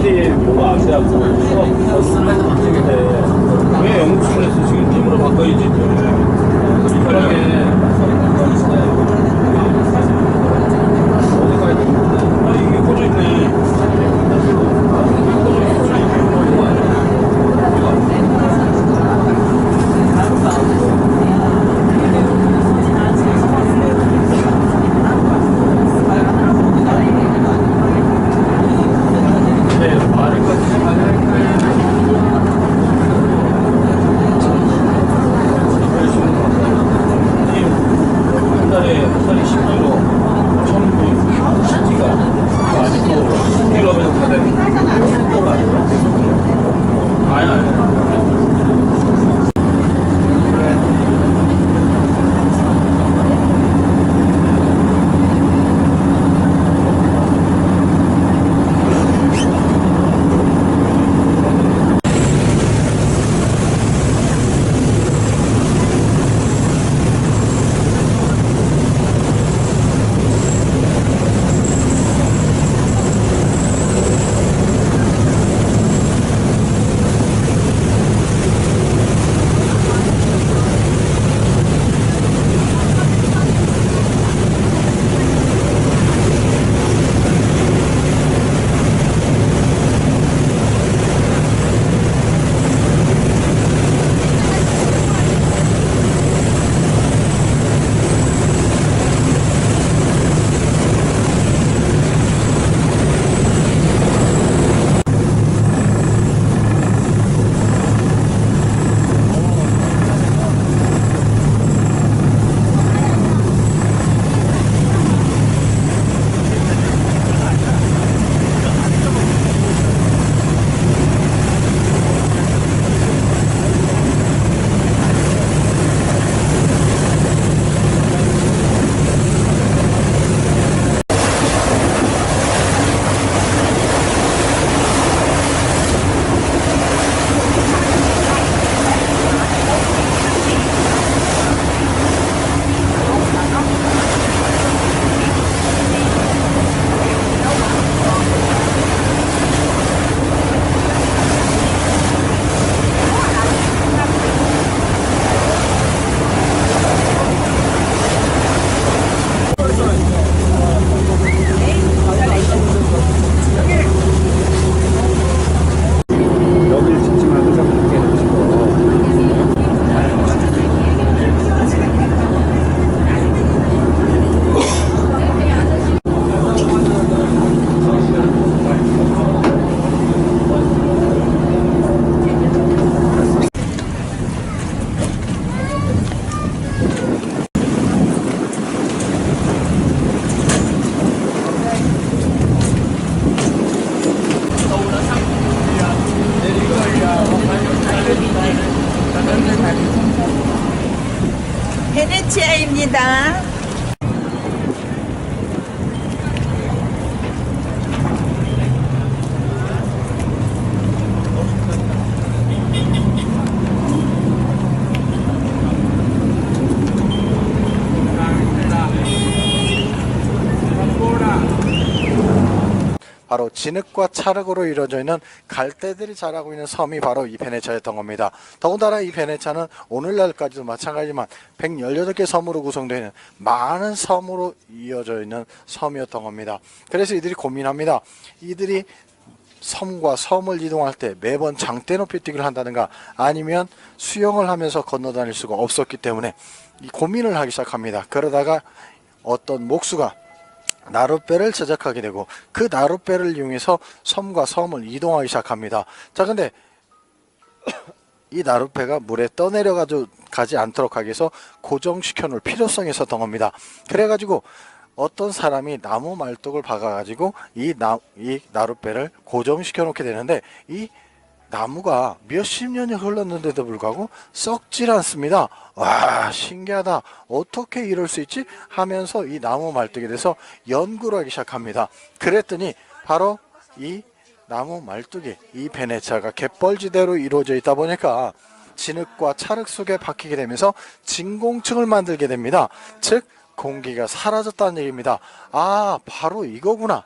밑에 뭐가 안 돼갖고 왜 영수증을 해서 지금 팀으로 바꿔야지 편하게 어디 가야 돼? 아 이게 꽂혀있네. 베네치아입니다. 바로 진흙과 찰흙으로 이루어져 있는 갈대들이 자라고 있는 섬이 바로 이 베네치아였던 겁니다. 더군다나 이 베네치아는 오늘날까지도 마찬가지지만 118개 섬으로 구성되어 있는 많은 섬으로 이어져 있는 섬이었던 겁니다. 그래서 이들이 고민합니다. 이들이 섬과 섬을 이동할 때 매번 장대 높이 뛰기를 한다든가 아니면 수영을 하면서 건너다닐 수가 없었기 때문에 이 고민을 하기 시작합니다. 그러다가 어떤 목수가 나룻배를 제작하게 되고 그 나룻배를 이용해서 섬과 섬을 이동하기 시작합니다. 자, 근데 이 나룻배가 물에 떠내려 가지 않도록 하기 위해서 고정시켜 놓을 필요성이 있었던 겁니다. 그래가지고 어떤 사람이 나무 말뚝을 박아가지고 이 나룻배를 고정시켜 놓게 되는데 이 나무가 몇십 년이 흘렀는데도 불구하고 썩질 않습니다. 와, 신기하다. 어떻게 이럴 수 있지? 하면서 이 나무 말뚝에 대해서 연구를 하기 시작합니다. 그랬더니 바로 이 나무 말뚝이 이 베네치아가 갯벌지대로 이루어져 있다 보니까 진흙과 찰흙 속에 박히게 되면서 진공층을 만들게 됩니다. 즉 공기가 사라졌다는 얘기입니다. 아, 바로 이거구나.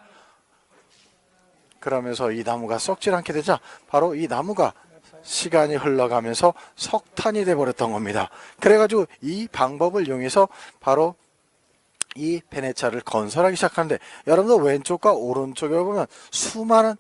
그러면서 이 나무가 썩질 않게 되자 바로 이 나무가 시간이 흘러가면서 석탄이 돼 버렸던 겁니다. 그래가지고 이 방법을 이용해서 바로 이 베네차를 건설하기 시작하는데, 여러분들 왼쪽과 오른쪽에 보면 수많은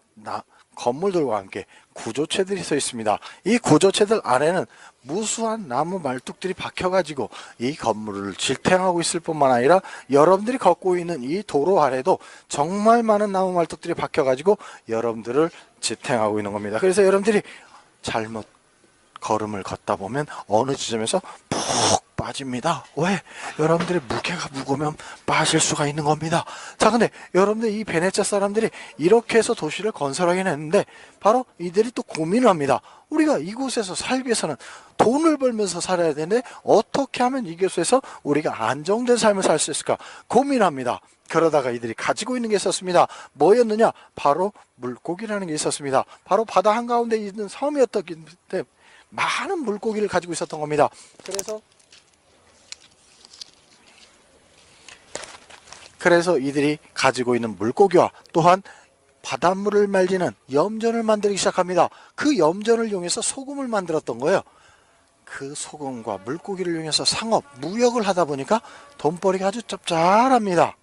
건물들과 함께 구조체들이 서 있습니다. 이 구조체들 안에는 무수한 나무 말뚝들이 박혀가지고 이 건물을 지탱하고 있을 뿐만 아니라 여러분들이 걷고 있는 이 도로 아래도 정말 많은 나무 말뚝들이 박혀가지고 여러분들을 지탱하고 있는 겁니다. 그래서 여러분들이 잘못 걸음을 걷다 보면 어느 지점에서 푹 빠집니다. 왜? 여러분들의 무게가 무거우면 빠질 수가 있는 겁니다. 자, 근데 여러분들 이 베네치아 사람들이 이렇게 해서 도시를 건설하긴 했는데 바로 이들이 또 고민을 합니다. 우리가 이곳에서 살기 위해서는 돈을 벌면서 살아야 되는데 어떻게 하면 이곳에서 우리가 안정된 삶을 살 수 있을까 고민합니다. 그러다가 이들이 가지고 있는 게 있었습니다. 뭐였느냐? 바로 물고기라는 게 있었습니다. 바로 바다 한가운데 있는 섬이었기 때문에 많은 물고기를 가지고 있었던 겁니다. 그래서 이들이 가지고 있는 물고기와 또한 바닷물을 말리는 염전을 만들기 시작합니다. 그 염전을 이용해서 소금을 만들었던 거예요. 그 소금과 물고기를 이용해서 상업, 무역을 하다 보니까 돈벌이가 아주 짭짤합니다.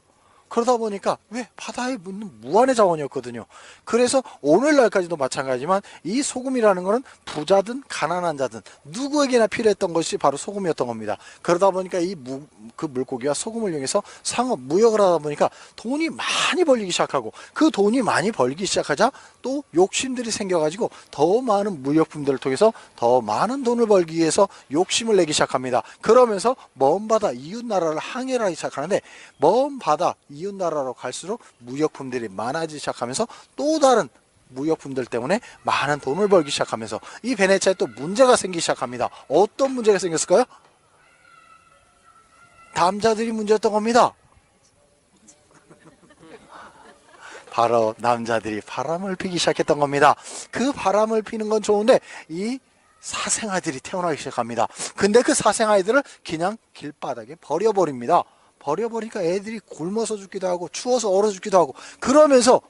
그러다 보니까 왜? 바다에 묻는 무한의 자원이었거든요. 그래서 오늘날까지도 마찬가지지만 이 소금이라는 것은 부자든 가난한 자든 누구에게나 필요했던 것이 바로 소금이었던 겁니다. 그러다 보니까 그 물고기와 소금을 이용해서 상업, 무역을 하다 보니까 돈이 많이 벌리기 시작하고, 그 돈이 많이 벌기 시작하자 또 욕심들이 생겨가지고 더 많은 무역품들을 통해서 더 많은 돈을 벌기 위해서 욕심을 내기 시작합니다. 그러면서 먼 바다 이웃 나라를 항해를 하기 시작하는데, 먼 바다 이웃 나라로 갈수록 무역품들이 많아지기 시작하면서 또 다른 무역품들 때문에 많은 돈을 벌기 시작하면서 이 베네치아에 또 문제가 생기기 시작합니다. 어떤 문제가 생겼을까요? 남자들이 문제였던 겁니다. 바로 남자들이 바람을 피기 시작했던 겁니다. 그 바람을 피는 건 좋은데 이 사생아이들이 태어나기 시작합니다. 근데 그 사생아이들을 그냥 길바닥에 버려버립니다. 버려버리니까 애들이 굶어서 죽기도 하고 추워서 얼어 죽기도 하고, 그러면서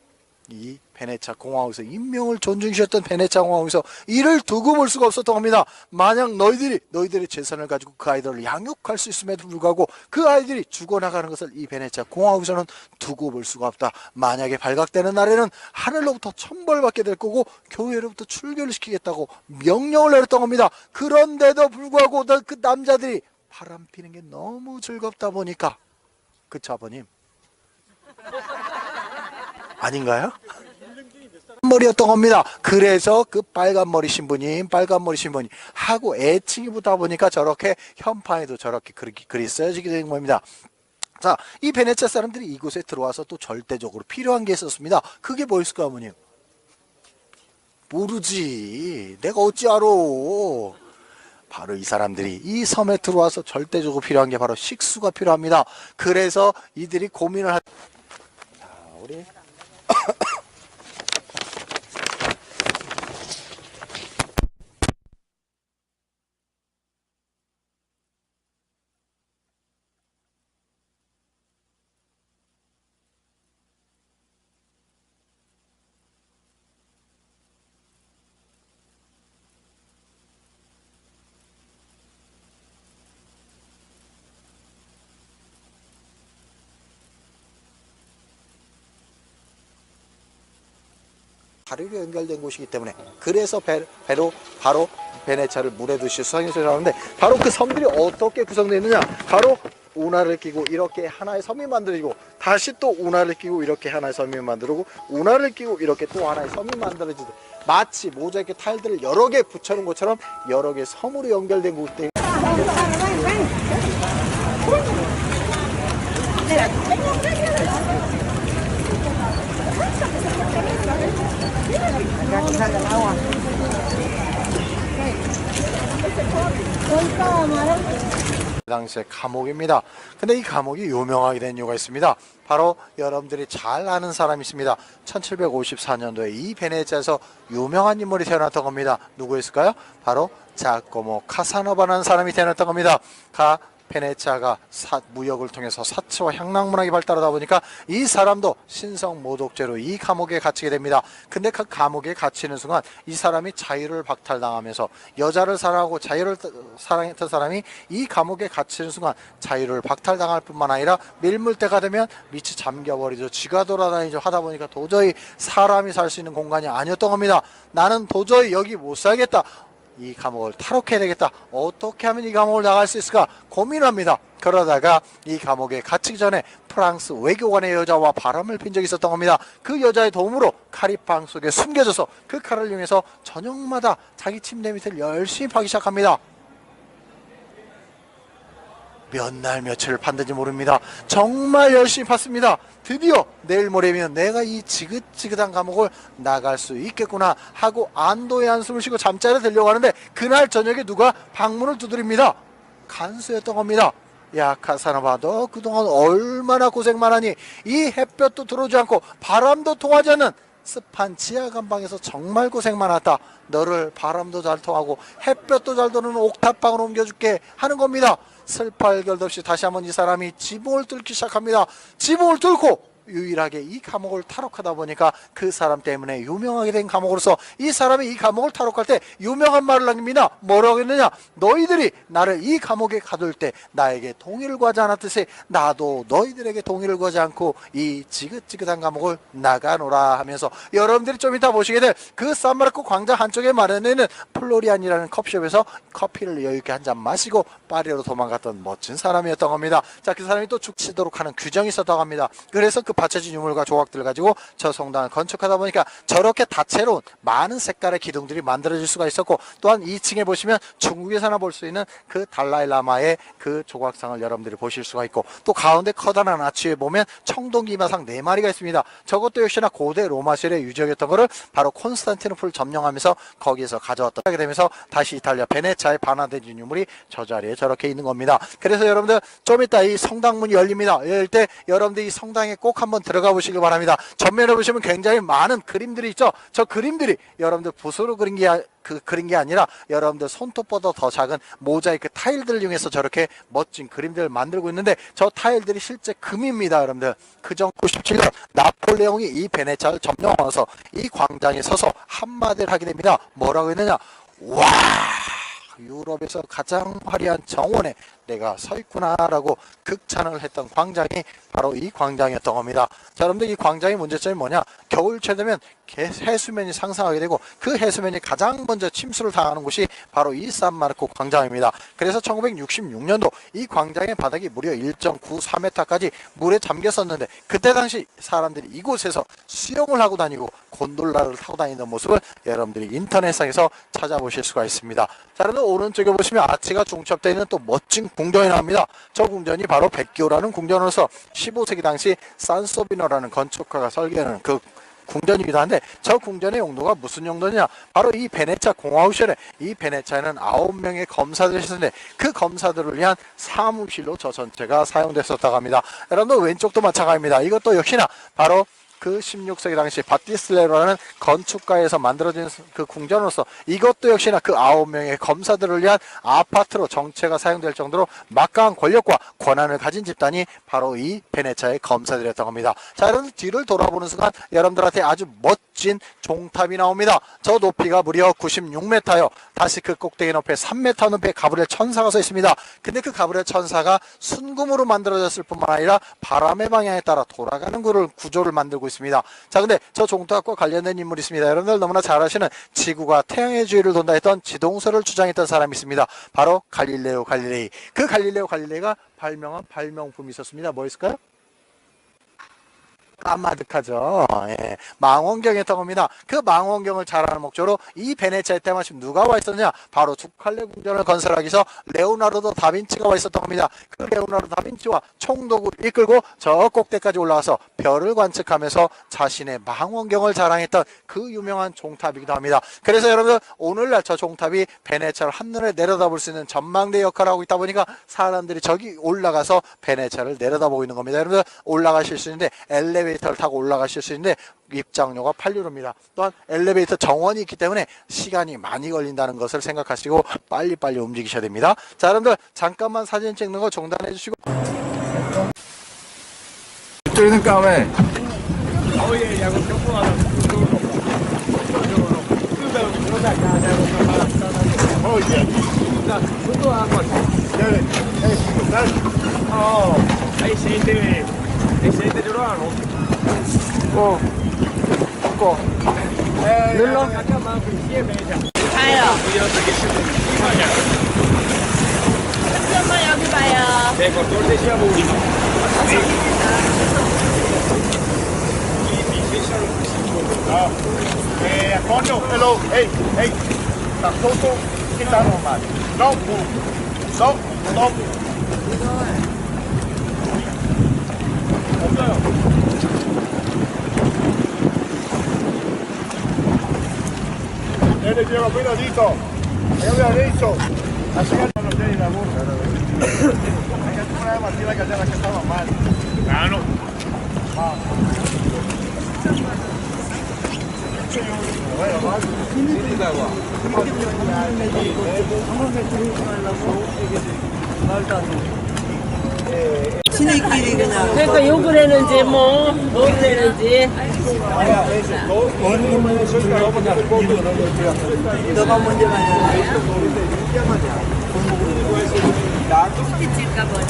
이 베네치아 공화국에서 인명을 존중시켰던 베네치아 공화국에서 이를 두고 볼 수가 없었던 겁니다. 만약 너희들의 재산을 가지고 그 아이들을 양육할 수 있음에도 불구하고 그 아이들이 죽어나가는 것을 이 베네치아 공화국에서는 두고 볼 수가 없다. 만약에 발각되는 날에는 하늘로부터 천벌받게 될 거고 교회로부터 출교를 시키겠다고 명령을 내렸던 겁니다. 그런데도 불구하고 그 남자들이 바람 피는 게 너무 즐겁다 보니까, 그쵸 아버님? 아닌가요? 머리였던 겁니다. 그래서 그 빨간머리 신부님 하고 애칭이 붙다 보니까 저렇게 현판에도 저렇게 글이 써지게 된 겁니다. 자, 이 베네치아 사람들이 이곳에 들어와서 또 절대적으로 필요한 게 있었습니다. 그게 뭐였을까요, 어머님? 모르지. 내가 어찌 알아. 바로 이 사람들이 이 섬에 들어와서 절대적으로 필요한 게 바로 식수가 필요합니다. 그래서 이들이 고민을 자, 우리 다리로 연결된 곳이기 때문에, 그래서 배로 바로 베네치아를 물에 두시 수상해서 나오는데, 바로 그 섬들이 어떻게 구성되어 있느냐, 바로 운하를 끼고 이렇게 하나의 섬이 만들어지고, 다시 또 운하를 끼고 이렇게 하나의 섬이 만들고, 운하를 끼고 이렇게 또 하나의 섬이 만들어지듯 마치 모자이크 타일들을 여러 개 붙여놓은 것처럼 여러 개 섬으로 연결된 곳들. 당시의 감옥입니다. 근데 이 감옥이 유명하게 된 이유가 있습니다. 바로 여러분들이 잘 아는 사람이 있습니다. 1754년도에 이 베네치아에서 유명한 인물이 태어났던 겁니다. 누구였을까요? 바로 자코모 카사노바라는 사람이 태어났던 겁니다. 베네치아가 무역을 통해서 사치와 향락문화가 발달하다 보니까 이 사람도 신성모독죄로 이 감옥에 갇히게 됩니다. 근데 그 감옥에 갇히는 순간 이 사람이 자유를 박탈당하면서 여자를 사랑하고 자유를 사랑했던 사람이 이 감옥에 갇히는 순간 자유를 박탈당할 뿐만 아니라 밀물때가 되면 밑이 잠겨버리죠. 쥐가 돌아다니죠. 하다 보니까 도저히 사람이 살 수 있는 공간이 아니었던 겁니다. 나는 도저히 여기 못 살겠다. 이 감옥을 탈옥해야 되겠다. 어떻게 하면 이 감옥을 나갈 수 있을까 고민합니다. 그러다가 이 감옥에 갇히기 전에 프랑스 외교관의 여자와 바람을 핀 적이 있었던 겁니다. 그 여자의 도움으로 칼이 방 속에 숨겨져서 그 칼을 이용해서 저녁마다 자기 침대 밑을 열심히 파기 시작합니다. 몇 날 며칠을 팠는지 모릅니다. 정말 열심히 팠습니다. 드디어 내일 모레면 내가 이 지긋지긋한 감옥을 나갈 수 있겠구나 하고 안도의 한숨을 쉬고 잠자리에 들려고 하는데 그날 저녁에 누가 방문을 두드립니다. 간수였던 겁니다. 야 카사노바, 너 그동안 얼마나 고생만 하니? 이 햇볕도 들어오지 않고 바람도 통하지 않는 습한 지하 감방에서 정말 고생 많았다. 너를 바람도 잘 통하고 햇볕도 잘 도는 옥탑방으로 옮겨줄게 하는 겁니다. 슬퍼할 겨도 없이 다시 한번 이 사람이 지붕을 뚫기 시작합니다. 지붕을 뚫고 유일하게 이 감옥을 탈옥하다 보니까 그 사람 때문에 유명하게 된 감옥으로서 이 사람이 이 감옥을 탈옥할 때 유명한 말을 남깁니다. 뭐라고 했느냐? 너희들이 나를 이 감옥에 가둘 때 나에게 동의를 구하지 않았듯이 나도 너희들에게 동의를 구하지 않고 이 지긋지긋한 감옥을 나가노라 하면서, 여러분들이 좀 이따 보시게 될 그 산마르코 광장 한쪽에 마련되어 있는 플로리안이라는 커피숍에서 커피를 여유있게 한 잔 마시고 파리로 도망갔던 멋진 사람이었던 겁니다. 자, 그 사람이 또 죽치도록 하는 규정이 있었다고 합니다. 그래서 그 받쳐진 유물과 조각들을 가지고 저 성당을 건축하다 보니까 저렇게 다채로운 많은 색깔의 기둥들이 만들어질 수가 있었고, 또한 2층에 보시면 중국에서나 볼 수 있는 그 달라이라마의 그 조각상을 여러분들이 보실 수가 있고, 또 가운데 커다란 아치에 보면 청동기마상 4마리가 있습니다. 저것도 역시나 고대 로마 시대의 유적이었던 것을 바로 콘스탄티노플을 점령하면서 거기에서 가져왔다 하게 되면서 다시 이탈리아 베네치아에 반환된 유물이 저 자리에 저렇게 있는 겁니다. 그래서 여러분들 좀 이따 이 성당문이 열립니다. 열릴 때 여러분들 이 성당에 꼭 한번 들어가 보시길 바랍니다. 전면에 보시면 굉장히 많은 그림들이 있죠. 저 그림들이 여러분들 붓으로 그린 게 아니라 여러분들 손톱보다 더 작은 모자이크 타일들을 이용해서 저렇게 멋진 그림들을 만들고 있는데, 저 타일들이 실제 금입니다. 여러분들 그전 97년 나폴레옹이 이 베네치아를 점령하면서 이 광장에 서서 한마디를 하게 됩니다. 뭐라고 했느냐? 와, 유럽에서 가장 화려한 정원에 내가 서 있구나 라고 극찬을 했던 광장이 바로 이 광장이었던 겁니다. 자, 여러분들 이 광장의 문제점이 뭐냐? 겨울철 되면 해수면이 상승하게 되고 그 해수면이 가장 먼저 침수를 당하는 곳이 바로 이 산마르코 광장입니다. 그래서 1966년도 이 광장의 바닥이 무려 1.94m까지 물에 잠겼었는데, 그때 당시 사람들이 이곳에서 수영을 하고 다니고 곤돌라를 타고 다니는 모습을 여러분들이 인터넷상에서 찾아보실 수가 있습니다. 자, 여러분 오른쪽에 보시면 아치가 중첩되어 있는 또 멋진 궁전이 나옵니다. 저 궁전이 바로 백기오라는 궁전으로서 15세기 당시 산소비노라는 건축가가 설계하는 그 궁전이기도 한데, 저 궁전의 용도가 무슨 용도냐? 바로 이 베네치아 공화국 시절에 이 베네치아에는 9명의 검사들이 있었는데 그 검사들을 위한 사무실로 저 전체가 사용됐었다고 합니다. 여러분들 왼쪽도 마찬가지입니다. 이것도 역시나 바로 그 16세기 당시 바티스레로라는 건축가에서 만들어진 그 궁전으로서 이것도 역시나 그 9명의 검사들을 위한 아파트로 정체가 사용될 정도로 막강한 권력과 권한을 가진 집단이 바로 이 베네치아의 검사들이었던 겁니다. 자, 여러분 뒤를 돌아보는 순간 여러분들한테 아주 멋진 종탑이 나옵니다. 저 높이가 무려 96m요. 다시 그 꼭대기 높이에 3m 높이의 가브리엘 천사가 서 있습니다. 근데 그 가브리엘 천사가 순금으로 만들어졌을 뿐만 아니라 바람의 방향에 따라 돌아가는 구조를 만들고 있습니다. 자, 근데 저 종탑과 관련된 인물이 있습니다. 여러분들 너무나 잘 아시는 지구가 태양의 주위를 돈다 했던 지동설을 주장했던 사람이 있습니다. 바로 갈릴레오 갈릴레이. 그 갈릴레오 갈릴레이가 발명한 발명품이 있었습니다. 뭐였을까요? 까마득하죠. 예. 망원경이었던 겁니다. 그 망원경을 잘하는 목적으로 이 베네치아에 때마침 누가 와 있었느냐? 바로 두칼레 궁전을 건설하기 위해서 레오나르도 다빈치가 와 있었던 겁니다. 그 레오나르도 다빈치와 총독을 이끌고 저 꼭대기까지 올라가서 별을 관측하면서 자신의 망원경을 자랑했던 그 유명한 종탑이기도 합니다. 그래서 여러분들 오늘날 저 종탑이 베네치아를 한눈에 내려다볼 수 있는 전망대 역할을 하고 있다 보니까 사람들이 저기 올라가서 베네치아를 내려다보고 있는 겁니다. 여러분들 올라가실 수 있는데 엘리베이터 엘리베이터를 타고 올라가실 수 있는데 입장료가 8유로입니다. 또한 엘리베이터 정원이 있기 때문에 시간이 많이 걸린다는 것을 생각하시고 빨리빨리 움직이셔야 됩니다. 자, 여러분들 잠깐만 사진 찍는 거 중단해 주시고. 이쪽에는 까매. 눌러. 가요. 잠깐만 여기 봐요. Antonio, hello, hey, hey, tá solto, que tá normal. Não, stop, stop. Él lleva cuidadito, yo había dicho, así que no tiene la burra. Hay que poner a Martina que estaba mal. Claro. 지네끼리 그냥. 그러니까 욕을 했는지 뭘 했는지 너가 먼저 가냐? 찍을까 보네.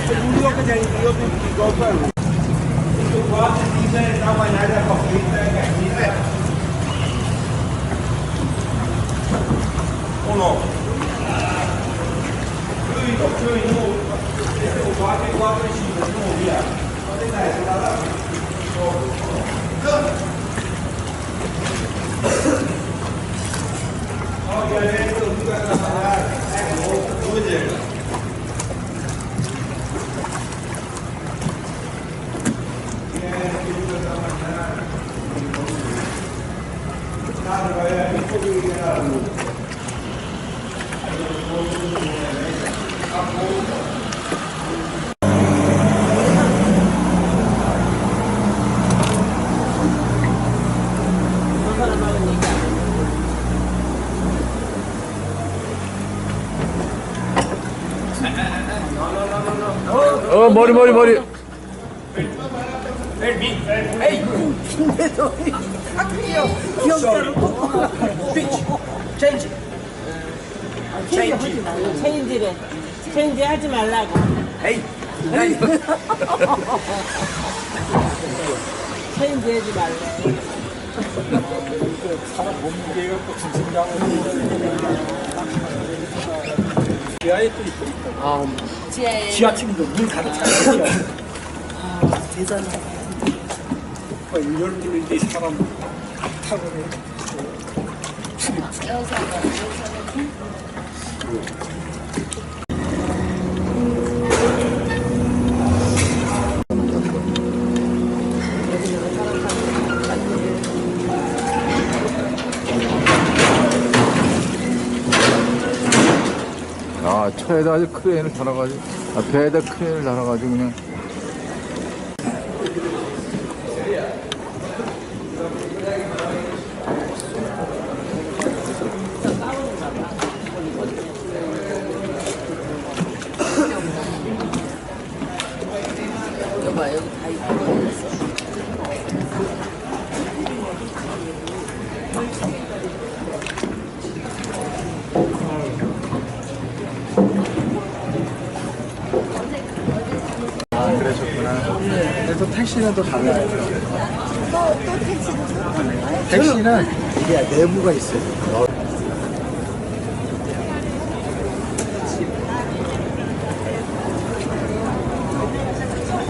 머리. 체인지래. 체인지 하지 말라고. 체인지 하지 말래. 지하철도 문 가득 차요. 대단해. 열불인데 사람 타고 아, 차에다 아주 크레인을 달아가지고, 배에다 크레인을 달아가지고 그냥. 여봐 여기 다 있고. 그래서 택시는 또 달라요. 또 택시도 줘? 택시는 이게 내부가 있어요.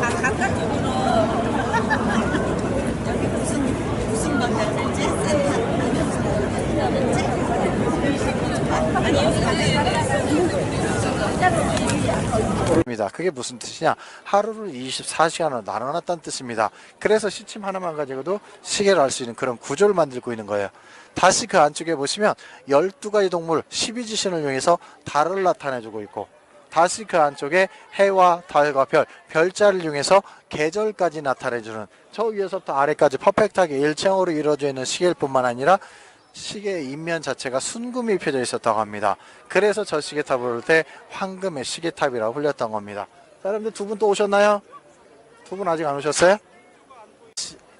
아 바깥쪽으로. 여기 무슨 건물인지 센터. 아니 입니다. 그게 무슨 뜻이냐? 하루를 24시간으로 나눠놨다는 뜻입니다. 그래서 시침 하나만 가지고도 시계를 알 수 있는 그런 구조를 만들고 있는 거예요. 다시 그 안쪽에 보시면 12가지 동물 12지신을 이용해서 달을 나타내주고 있고, 다시 그 안쪽에 해와 달과 별, 별자를 이용해서 계절까지 나타내주는, 저 위에서부터 아래까지 퍼펙트하게 일체형으로 이루어져 있는 시계일 뿐만 아니라 시계의 인면 자체가 순금이 입혀져 있었다고 합니다. 그래서 저 시계탑을 볼 때 황금의 시계탑이라고 불렸던 겁니다. 자, 여러분들 두 분 또 오셨나요? 두 분 아직 안 오셨어요?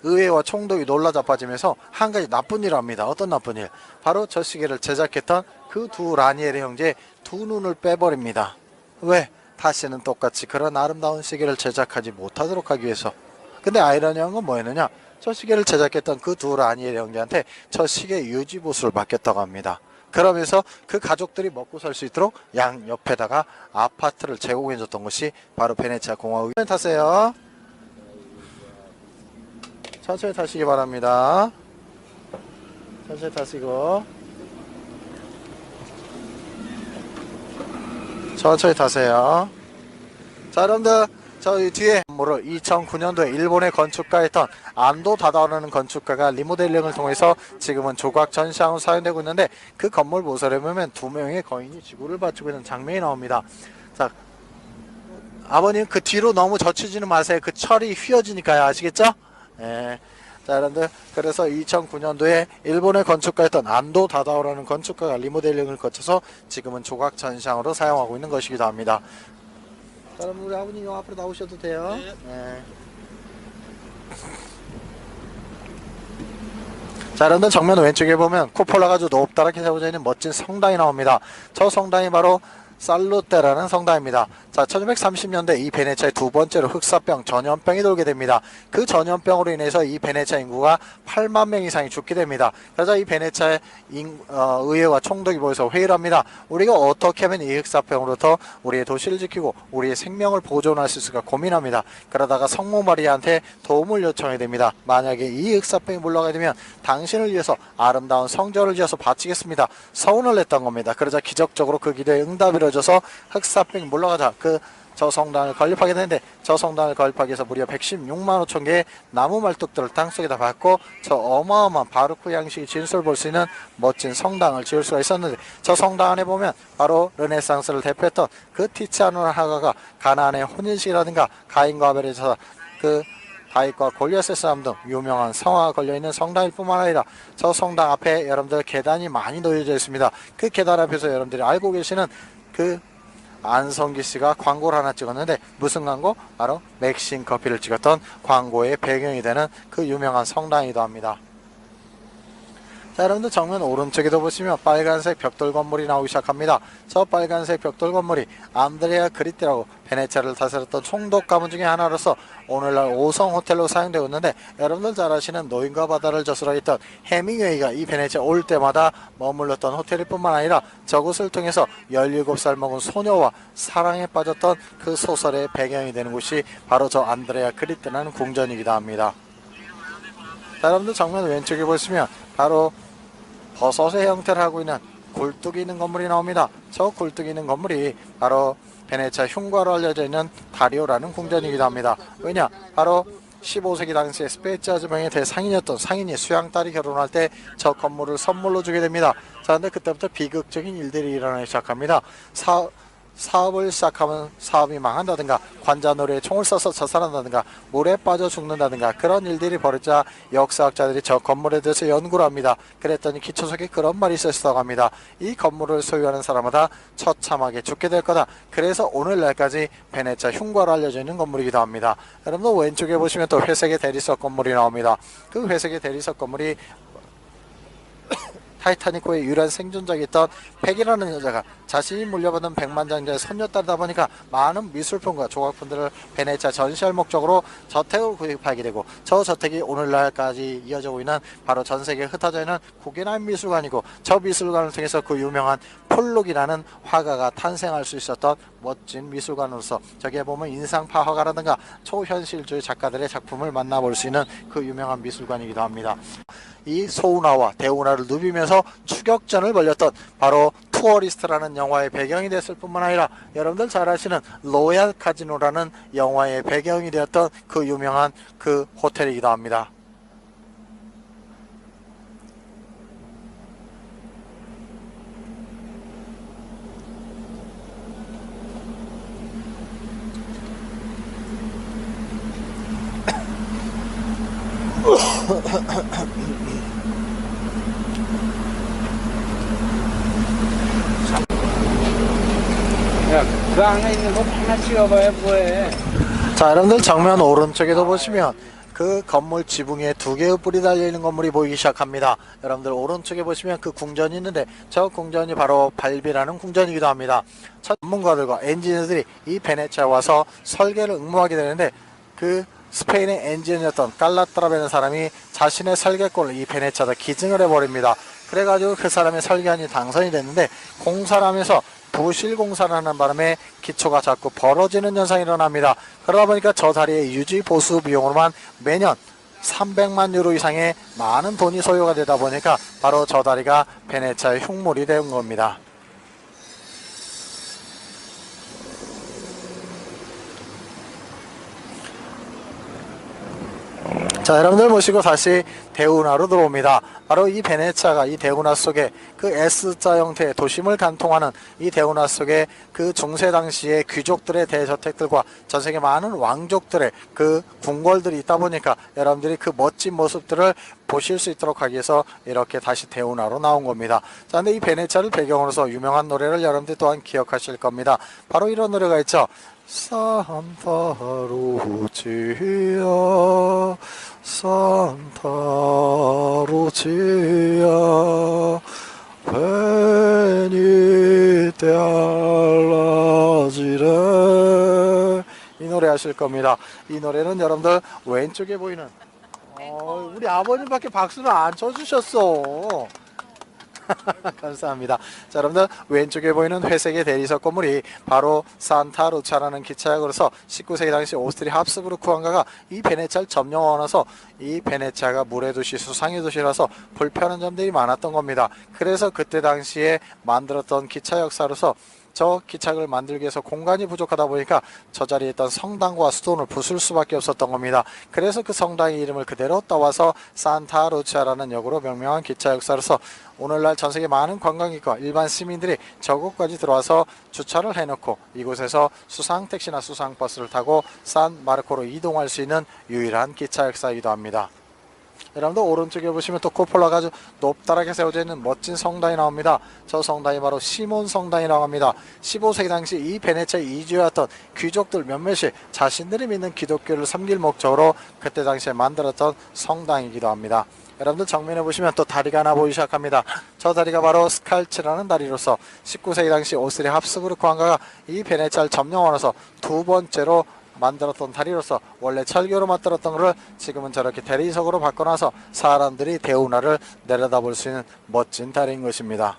의회와 총독이 놀라 자빠지면서 한 가지 나쁜 일을 합니다. 어떤 나쁜 일? 바로 저 시계를 제작했던 그 두 라니엘의 형제의 두 눈을 빼버립니다. 왜? 다시는 똑같이 그런 아름다운 시계를 제작하지 못하도록 하기 위해서. 근데 아이러니한 건 뭐였느냐? 저 시계를 제작했던 그 두 라니엘의 형제한테 저 시계 유지 보수를 맡겼다고 합니다. 그러면서 그 가족들이 먹고 살 수 있도록 양 옆에다가 아파트를 제공해 줬던 것이 바로 베네치아 공화국이. 타세요. 천천히 타시기 바랍니다. 천천히 타시고 천천히 타세요. 자, 여러분들 저희 뒤에 건물을 2009년도에 일본의 건축가였던 안도 다다오라는 건축가가 리모델링을 통해서 지금은 조각 전시장으로 사용되고 있는데, 그 건물 모서리에 보면 두 명의 거인이 지구를 바치고 있는 장면이 나옵니다. 자, 아버님 그 뒤로 너무 젖히지는 마세요. 그 철이 휘어지니까요. 아시겠죠? 예. 자, 여러분들 그래서 2009년도에 일본의 건축가였던 안도 다다오라는 건축가가 리모델링을 거쳐서 지금은 조각 전시장으로 사용하고 있는 것이기도 합니다. 자, 여러분 우리 아버님 요 앞으로 나오셔도 돼요. 네. 자, 여러분들 정면 왼쪽에 보면 쿠폴라가 아주 높다랗게 세워져 있는 멋진 성당이 나옵니다. 저 성당이 바로 살루테라는 성당입니다. 자, 1930년대 이 베네치아의 두 번째로 흑사병, 전염병이 돌게 됩니다. 그 전염병으로 인해서 이 베네치아 인구가 8만 명 이상이 죽게 됩니다. 그래서 이 베네치아의 의회와 총독이 모여서 회의를 합니다. 우리가 어떻게 하면 이 흑사병으로부터 우리의 도시를 지키고 우리의 생명을 보존할 수 있을까 고민합니다. 그러다가 성모 마리아한테 도움을 요청하게 됩니다. 만약에 이 흑사병이 물러가게 되면 당신을 위해서 아름다운 성전을 지어서 바치겠습니다. 서운을 냈던 겁니다. 그러자 기적적으로 그 기도에 응답이 이루어져서 흑사병이 물러가자 저 성당을 건립하게 되는데, 저 성당을 건립하기 위해서 무려 116만 5천 개의 나무 말뚝들을 땅속에다 박고 저 어마어마한 바로크 양식의 진수를 볼 수 있는 멋진 성당을 지을 수가 있었는데, 저 성당 안에 보면 바로 르네상스를 대표했던 그 티치아노라는 화가가 가나안의 혼인식이라든가 가인과 아벨에서 그 다윗과 골리앗의 싸움 등 유명한 성화가 걸려있는 성당일 뿐만 아니라 저 성당 앞에 여러분들 계단이 많이 놓여져 있습니다. 그 계단 앞에서 여러분들이 알고 계시는 그 안성기 씨가 광고를 하나 찍었는데, 무슨 광고? 바로 맥신 커피를 찍었던 광고의 배경이 되는 그 유명한 성당이기도 합니다. 자, 여러분들 정면 오른쪽에도 보시면 빨간색 벽돌 건물이 나오기 시작합니다. 저 빨간색 벽돌 건물이 안드레아 그리띠라고 베네치아를 다스렸던 총독 가문 중에 하나로서 오늘날 5성 호텔로 사용되고 있는데, 여러분들 잘 아시는 노인과 바다를 저술하였던 해밍웨이가 이 베네치아 올 때마다 머물렀던 호텔일 뿐만 아니라 저곳을 통해서 17살 먹은 소녀와 사랑에 빠졌던 그 소설의 배경이 되는 곳이 바로 저 안드레아 그리띠라는 궁전이기도 합니다. 자, 여러분들 정면 왼쪽에 보시면 바로 버섯의 형태를 하고 있는 굴뚝이 있는 건물이 나옵니다. 저 굴뚝이 있는 건물이 바로 베네치아 흉가로 알려져 있는 다리오라는 궁전이기도 합니다. 왜냐? 바로 15세기 당시에 스페이츠 아즈명의 대상인이었던 상인이 수양딸이 결혼할 때 저 건물을 선물로 주게 됩니다. 자, 근데 그때부터 비극적인 일들이 일어나기 시작합니다. 사업을 시작하면 사업이 망한다든가, 관자놀이에 총을 쏴서 자살한다든가, 물에 빠져 죽는다든가, 그런 일들이 벌어지자 역사학자들이 저 건물에 대해서 연구를 합니다. 그랬더니 기초 속에 그런 말이 있었다고 합니다. 이 건물을 소유하는 사람마다 처참하게 죽게 될 거다. 그래서 오늘날까지 베네치아 흉가로 알려져 있는 건물이기도 합니다. 여러분들 왼쪽에 보시면 또 회색의 대리석 건물이 나옵니다. 그 회색의 대리석 건물이 타이타닉호의 유일한 생존자였던 팩이라는 여자가 자신이 물려받은 백만장자의 손녀딸이다 보니까 많은 미술품과 조각품들을 베네치아 전시할 목적으로 저택을 구입하게 되고, 저 저택이 오늘날까지 이어지고 있는 바로 전세계에 흩어져 있는 구겐하임 미술관이고, 저 미술관을 통해서 그 유명한 폴록이라는 화가가 탄생할 수 있었던 멋진 미술관으로서 저기에 보면 인상파 화가라든가 초현실주의 작가들의 작품을 만나볼 수 있는 그 유명한 미술관이기도 합니다. 이 소운화와 대운화를 누비면서 추격전을 벌였던 바로 투어리스트라는 영화의 배경이 됐을 뿐만 아니라 여러분들 잘 아시는 로얄 카지노라는 영화의 배경이 되었던 그 유명한 그 호텔이기도 합니다. 야, 그 안에 있는 거 하나 찍어봐야 뭐해. 자, 여러분들 정면 오른쪽에도 보시면 그 건물 지붕에 두 개의 뿔이 달려있는 건물이 보이기 시작합니다. 여러분들 오른쪽에 보시면 그 궁전이 있는데 저 궁전이 바로 발비라는 궁전이기도 합니다. 전문가들과 엔지니어들이 이 베네치아에 와서 설계를 응모하게 되는데 그 스페인의 엔지니어였던 깔라트라라는 사람이 자신의 설계권을 이 베네치아에다 기증을 해버립니다. 그래가지고 그 사람의 설계안이 당선이 됐는데 공사를 하면서 부실 공사를 하는 바람에 기초가 자꾸 벌어지는 현상이 일어납니다. 그러다 보니까 저 다리의 유지 보수 비용으로만 매년 300만 유로 이상의 많은 돈이 소요가 되다 보니까 바로 저 다리가 베네치아의 흉물이 된 겁니다. 자, 여러분들 모시고 다시 대운하로 들어옵니다. 바로 이 베네치아가 이 대운하 속에 그 S자 형태의 도심을 간통하는 이 대운하 속에 그 중세 당시의 귀족들의 대저택들과 전세계 많은 왕족들의 그 궁궐들이 있다 보니까 여러분들이 그 멋진 모습들을 보실 수 있도록 하기 위해서 이렇게 다시 대운하로 나온 겁니다. 자, 근데 이 베네치아를 배경으로서 유명한 노래를 여러분들 또한 기억하실 겁니다. 바로 이런 노래가 있죠. 산타 루치아 산타 루치아 베니테 알라지레 이 노래 하실 겁니다. 이 노래는 여러분들 왼쪽에 보이는 우리 아버님밖에 박수를 안 쳐주셨어. 감사합니다. 자, 여러분들 왼쪽에 보이는 회색의 대리석 건물이 바로 산타 루치아라는 기차역으로서 19세기 당시 오스트리아 합스부르크 왕가가 이 베네치아를 점령하면서 이 베네치아가 물의 도시, 수상의 도시라서 불편한 점들이 많았던 겁니다. 그래서 그때 당시에 만들었던 기차 역사로서 저 기차역을 만들기 위해서 공간이 부족하다 보니까 저 자리에 있던 성당과 수도원을 부술 수밖에 없었던 겁니다. 그래서 그 성당의 이름을 그대로 따와서 산타 루치아라는 역으로 명명한 기차 역사로서 오늘날 전세계 많은 관광객과 일반 시민들이 저곳까지 들어와서 주차를 해놓고 이곳에서 수상택시나 수상버스를 타고 산 마르코로 이동할 수 있는 유일한 기차 역사이기도 합니다. 여러분들 오른쪽에 보시면 또 코폴라가 아주 높다랗게 세워져 있는 멋진 성당이 나옵니다. 저 성당이 바로 시몬 성당이라고 합니다. 15세기 당시 이 베네치아에 이주해왔던 귀족들 몇몇이 자신들이 믿는 기독교를 섬길 목적으로 그때 당시에 만들었던 성당이기도 합니다. 여러분들 정면에 보시면 또 다리가 하나 보이기 시작합니다. 저 다리가 바로 스칼치라는 다리로서 19세기 당시 오스트리아 합스부르크 왕가가 이 베네치아를 점령하면서 두 번째로 만들었던 다리로서 원래 철교로 만들었던 것을 지금은 저렇게 대리석으로 바꿔놔서 사람들이 대운하를 내려다볼 수 있는 멋진 다리인 것입니다.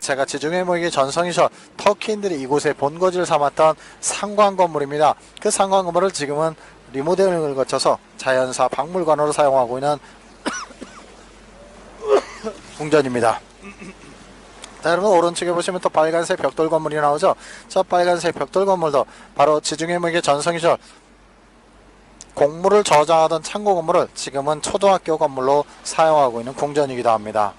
제가 지중해 모임의 전성이셔 터키인들이 이곳에 본거지를 삼았던 상관 건물입니다. 그 상관 건물을 지금은 리모델링을 거쳐서 자연사 박물관으로 사용하고 있는 궁전입니다. 자, 여러분 오른쪽에 보시면 또 빨간색 벽돌 건물이 나오죠. 저 빨간색 벽돌 건물도 바로 지중해 모임의 전성이셔 공물을 저장하던 창고 건물을 지금은 초등학교 건물로 사용하고 있는 궁전이기도 합니다.